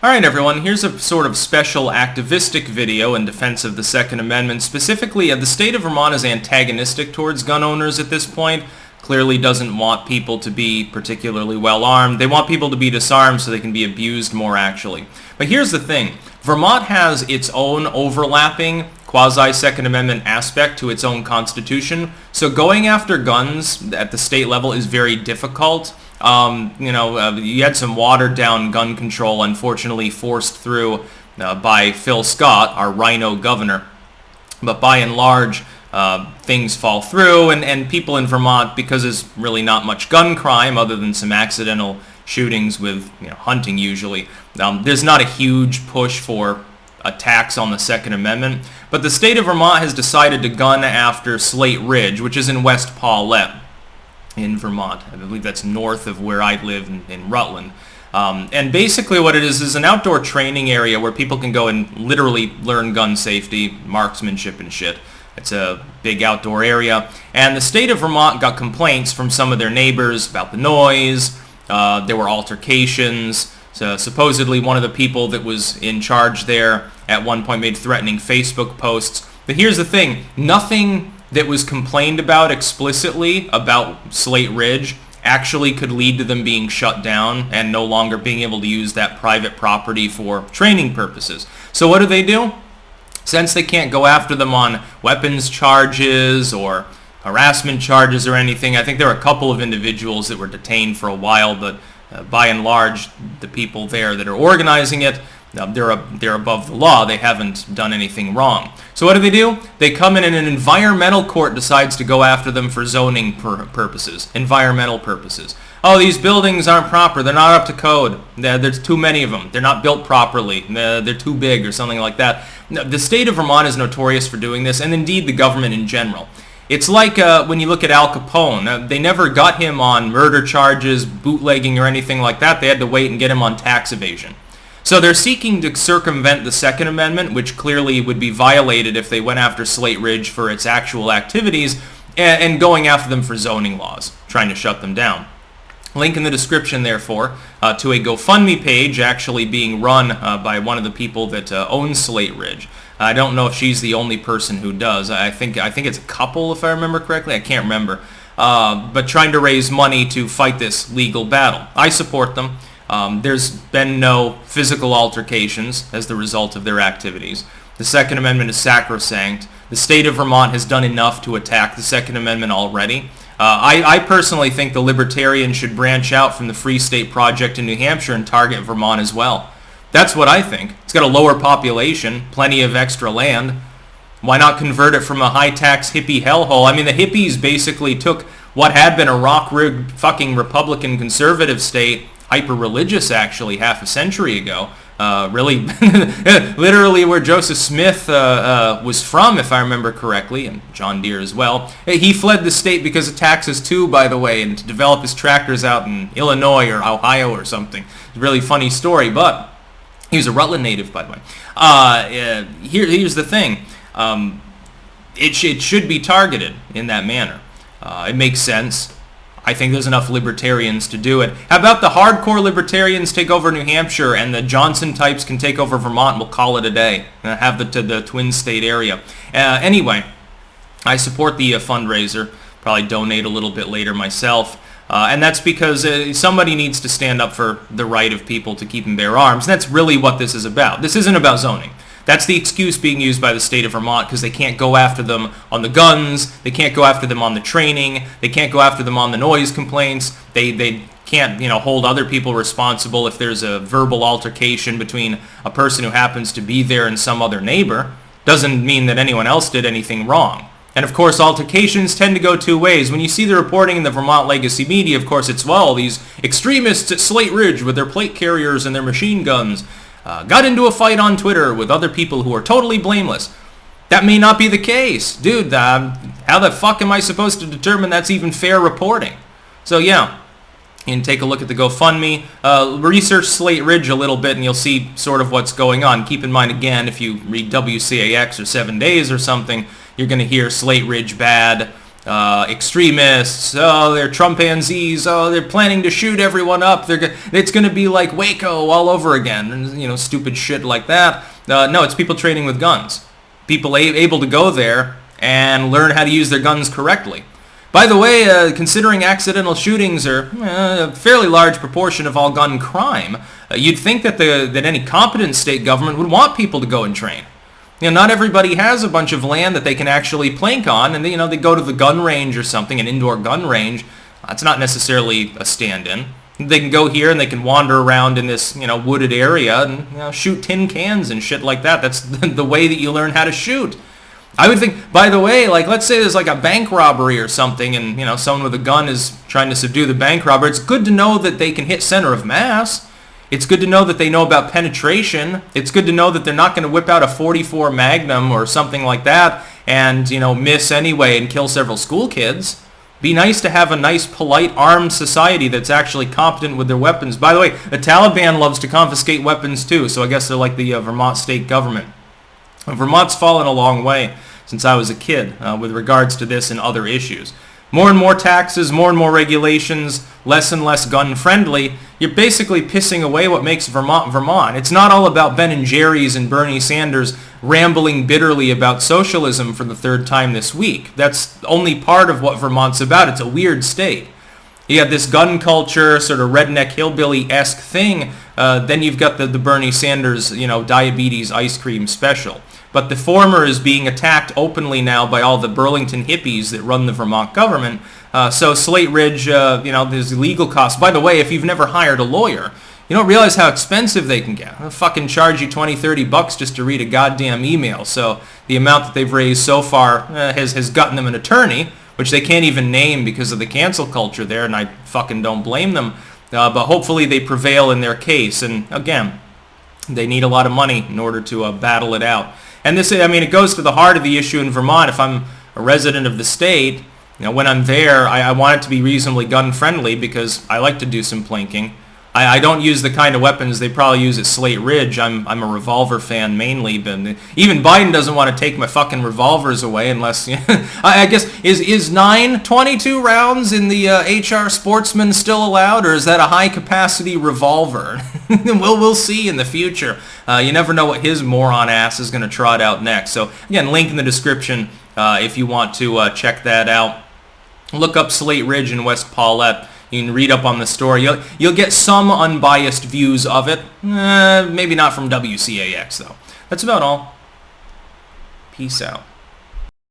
Alright everyone, here's a sort of special activistic video in defense of the Second Amendment. Specifically, the state of Vermont is antagonistic towards gun owners at this point. Clearly doesn't want people to be particularly well armed. They want people to be disarmed so they can be abused more actually. But here's the thing. Vermont has its own overlapping quasi-Second Amendment aspect to its own constitution. So going after guns at the state level is very difficult. You had some watered-down gun control, unfortunately forced through by Phil Scott, our rhino governor. But by and large, things fall through, and people in Vermont, because there's really not much gun crime other than some accidental shootings with hunting usually, there's not a huge push for attacks on the Second Amendment. But the state of Vermont has decided to gun after Slate Ridge, which is in West Paulette in Vermont. I believe that's north of where I live in Rutland. And basically what it is an outdoor training area where people can go and literally learn gun safety, marksmanship and shit. It's a big outdoor area. And the state of Vermont got complaints from some of their neighbors about the noise. There were altercations. So supposedly one of the people that was in charge there at one point made threatening Facebook posts. But here's the thing. Nothing that was complained about explicitly about Slate Ridge actually could lead to them being shut down and no longer being able to use that private property for training purposes. So what do? Since they can't go after them on weapons charges or harassment charges or anything, I think there are a couple of individuals that were detained for a while, but by and large, the people there that are organizing it, they're above the law. They haven't done anything wrong. So what do? They come in and an environmental court decides to go after them for zoning purposes, environmental purposes. Oh, these buildings aren't proper. They're not up to code. There's too many of them. They're not built properly. They're too big or something like that. The state of Vermont is notorious for doing this, and indeed the government in general. It's like when you look at Al Capone. They never got him on murder charges, bootlegging, or anything like that. They had to wait and get him on tax evasion. So they're seeking to circumvent the Second Amendment, which clearly would be violated if they went after Slate Ridge for its actual activities, and going after them for zoning laws, trying to shut them down. Link in the description, therefore, to a GoFundMe page actually being run by one of the people that owns Slate Ridge. I don't know if she's the only person who does. I think it's a couple, if I remember correctly. I can't remember. But trying to raise money to fight this legal battle. I support them. There's been no physical altercations as the result of their activities. The Second Amendment is sacrosanct. The state of Vermont has done enough to attack the Second Amendment already. I personally think the libertarians should branch out from the Free State Project in New Hampshire and target Vermont as well. That's what I think. It's got a lower population, plenty of extra land. Why not convert it from a high-tax hippie hellhole? I mean, the hippies basically took what had been a rock-rigged fucking Republican conservative state, hyper-religious actually, half a century ago. Really, literally where Joseph Smith was from, if I remember correctly, and John Deere as well. He fled the state because of taxes too, by the way, and to develop his tractors out in Illinois or Ohio or something. It's a really funny story, but he was a Rutland native, by the way. Here's the thing. It should be targeted in that manner. It makes sense. I think there's enough libertarians to do it. How about the hardcore libertarians take over New Hampshire and the Johnson types can take over Vermont? We'll call it a day. Have the Twin State area. Anyway, I support the fundraiser. Probably donate a little bit later myself. And that's because somebody needs to stand up for the right of people to keep and bear arms. And that's really what this is about. This isn't about zoning. That's the excuse being used by the state of Vermont because they can't go after them on the guns, they can't go after them on the training, they can't go after them on the noise complaints, they can't hold other people responsible if there's a verbal altercation between a person who happens to be there and some other neighbor. Doesn't mean that anyone else did anything wrong. And of course, altercations tend to go two ways. When you see the reporting in the Vermont legacy media, of course, it's, well, these extremists at Slate Ridge with their plate carriers and their machine guns got into a fight on Twitter with other people who are totally blameless. That may not be the case. Dude, how the fuck am I supposed to determine that's even fair reporting? So yeah, and take a look at the GoFundMe. Research Slate Ridge a little bit and you'll see sort of what's going on. Keep in mind, again, if you read WCAX or 7 Days or something, you're going to hear Slate Ridge bad, extremists, oh, they're Trumpanzees, oh, they're planning to shoot everyone up, it's going to be like Waco all over again, and, stupid shit like that. No, it's people training with guns. People able to go there and learn how to use their guns correctly. By the way, considering accidental shootings are a fairly large proportion of all gun crime, you'd think that any competent state government would want people to go and train. Not everybody has a bunch of land that they can actually plank on, and they go to the gun range or something, an indoor gun range. It's not necessarily a stand-in. They can go here and they can wander around in this, wooded area and shoot tin cans and shit like that. That's the way that you learn how to shoot. I would think, by the way, like, let's say there's like a bank robbery or something, and someone with a gun is trying to subdue the bank robber. It's good to know that they can hit center of mass. It's good to know that they know about penetration. It's good to know that they're not going to whip out a .44 Magnum or something like that and, miss anyway and kill several school kids. Be nice to have a nice, polite, armed society that's actually competent with their weapons. By the way, the Taliban loves to confiscate weapons too, so I guess they're like the Vermont state government. Vermont's fallen a long way since I was a kid with regards to this and other issues. More and more taxes, more and more regulations, less and less gun-friendly. You're basically pissing away what makes Vermont Vermont. It's not all about Ben and Jerry's and Bernie Sanders rambling bitterly about socialism for the third time this week. That's only part of what Vermont's about. It's a weird state. You have this gun culture, sort of redneck hillbilly-esque thing. Then you've got the Bernie Sanders, diabetes ice cream special. But the former is being attacked openly now by all the Burlington hippies that run the Vermont government. So Slate Ridge, there's legal costs. By the way, if you've never hired a lawyer, you don't realize how expensive they can get. They'll fucking charge you $20-$30 just to read a goddamn email. So the amount that they've raised so far has gotten them an attorney, which they can't even name because of the cancel culture there, and I fucking don't blame them. But hopefully they prevail in their case. And again, they need a lot of money in order to battle it out. And this, it goes to the heart of the issue in Vermont. If I'm a resident of the state, when I'm there, I want it to be reasonably gun-friendly because I like to do some planking. I don't use the kind of weapons they probably use at Slate Ridge. I'm a revolver fan mainly, but even Biden doesn't want to take my fucking revolvers away unless, I guess, is 9.22 rounds in the HR Sportsman still allowed, or is that a high-capacity revolver? We'll see in the future. You never know what his moron ass is going to trot out next. So, again, link in the description if you want to check that out. Look up Slate Ridge in West Paulette. You can read up on the story. You'll get some unbiased views of it. Maybe not from WCAX, though. That's about all. Peace out.